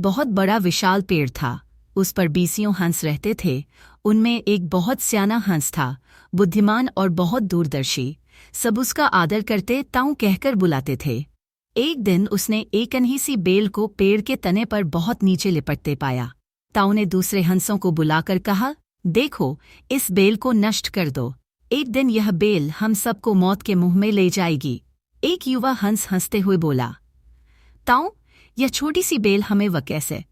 बहुत बड़ा विशाल पेड़ था। उस पर 20 हंस रहते थे। उनमें एक बहुत सियाना हंस था, बुद्धिमान और बहुत दूरदर्शी। सब उसका आदर करते ताऊ कहकर बुलाते थे। एक दिन उसने एक अनही सी बेल को पेड़ के तने पर बहुत नीचे लिपटते पाया। ताऊ ने दूसरे हंसों को बुलाकर कहा, देखो, इस बेल को नष्ट कर दो। एक दिन यह बेल हम सबको मौत के मुंह में ले जाएगी। एक युवा हंस हंसते हुए बोला, ताऊ, यह छोटी सी बेल हमें वह कैसे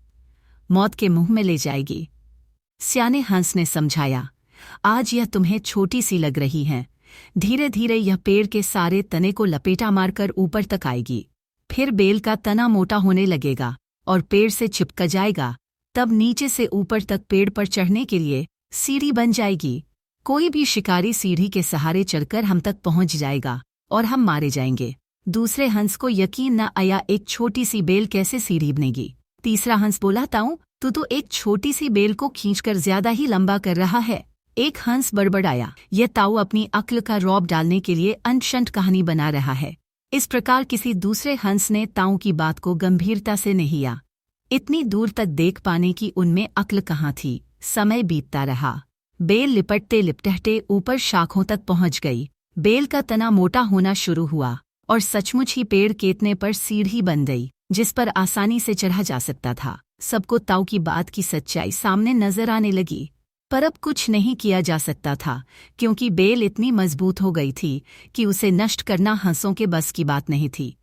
मौत के मुंह में ले जाएगी? सियाने हंस ने समझाया, आज यह तुम्हें छोटी सी लग रही है। धीरे धीरे यह पेड़ के सारे तने को लपेटा मारकर ऊपर तक आएगी। फिर बेल का तना मोटा होने लगेगा और पेड़ से चिपक जाएगा। तब नीचे से ऊपर तक पेड़ पर चढ़ने के लिए सीढ़ी बन जाएगी। कोई भी शिकारी सीढ़ी के सहारे चढ़कर हम तक पहुंच जाएगा और हम मारे जाएंगे। दूसरे हंस को यकीन न आया, एक छोटी सी बेल कैसे सीढ़ी बनेगी। तीसरा हंस बोला, ताऊ, तू तो एक छोटी सी बेल को खींचकर ज्यादा ही लंबा कर रहा है। एक हंस बड़बड़ाया, यह ताऊ अपनी अक्ल का रौब डालने के लिए अनशंट कहानी बना रहा है। इस प्रकार किसी दूसरे हंस ने ताऊ की बात को गंभीरता से नहीं लिया। इतनी दूर तक देख पाने की उनमें अक्ल कहाँ थी। समय बीतता रहा। बेल लिपटते लिपटते ऊपर शाखों तक पहुंच गई। बेल का तना मोटा होना शुरू हुआ और सचमुच ही पेड़ के तने पर सीढ़ी बन गई, जिस पर आसानी से चढ़ा जा सकता था। सबको ताऊ की बात की सच्चाई सामने नजर आने लगी। पर अब कुछ नहीं किया जा सकता था, क्योंकि बेल इतनी मजबूत हो गई थी कि उसे नष्ट करना हंसों के बस की बात नहीं थी।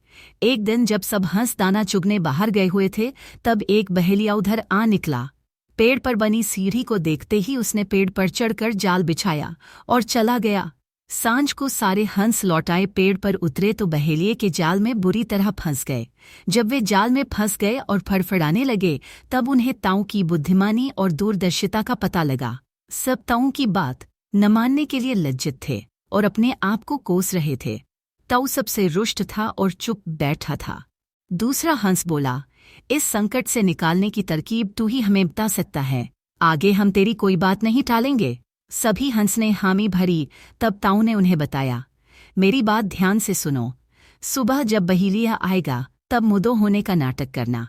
एक दिन जब सब हंस दाना चुगने बाहर गए हुए थे, तब एक बहेलिया उधर आ निकला। पेड़ पर बनी सीढ़ी को देखते ही उसने पेड़ पर चढ़कर जाल बिछाया और चला गया। सांझ को सारे हंस लौटाए पेड़ पर उतरे तो बहेलिये के जाल में बुरी तरह फंस गए। जब वे जाल में फंस गए और फड़फड़ाने लगे, तब उन्हें ताऊ की बुद्धिमानी और दूरदर्शिता का पता लगा। सब ताऊ की बात न मानने के लिए लज्जित थे और अपने आप को कोस रहे थे। ताऊ सबसे रुष्ट था और चुप बैठा था। दूसरा हंस बोला, इस संकट से निकालने की तरकीब तू ही हमें बता सकता है। आगे हम तेरी कोई बात नहीं टालेंगे। सभी हंस ने हामी भरी। तब ताऊ ने उन्हें बताया, मेरी बात ध्यान से सुनो। सुबह जब बहेलिया आएगा, तब मुदो होने का नाटक करना।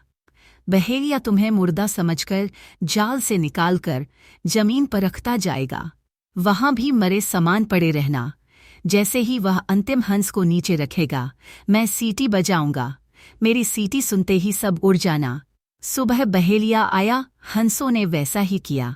बहेलिया तुम्हें मुर्दा समझकर जाल से निकालकर जमीन पर रखता जाएगा। वहां भी मरे समान पड़े रहना। जैसे ही वह अंतिम हंस को नीचे रखेगा, मैं सीटी बजाऊंगा। मेरी सीटी सुनते ही सब उड़ जाना। सुबह बहेलिया आया। हंसों ने वैसा ही किया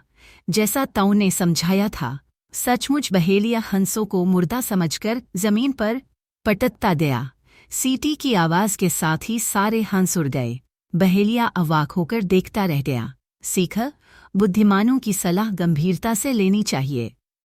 जैसा ताऊ ने समझाया था। सचमुच बहेलिया हंसों को मुर्दा समझकर जमीन पर पटकता गया। सीटी की आवाज के साथ ही सारे हंस उड़ गए। बहेलिया अवाक होकर देखता रह गया। सीखा, बुद्धिमानों की सलाह गंभीरता से लेनी चाहिए।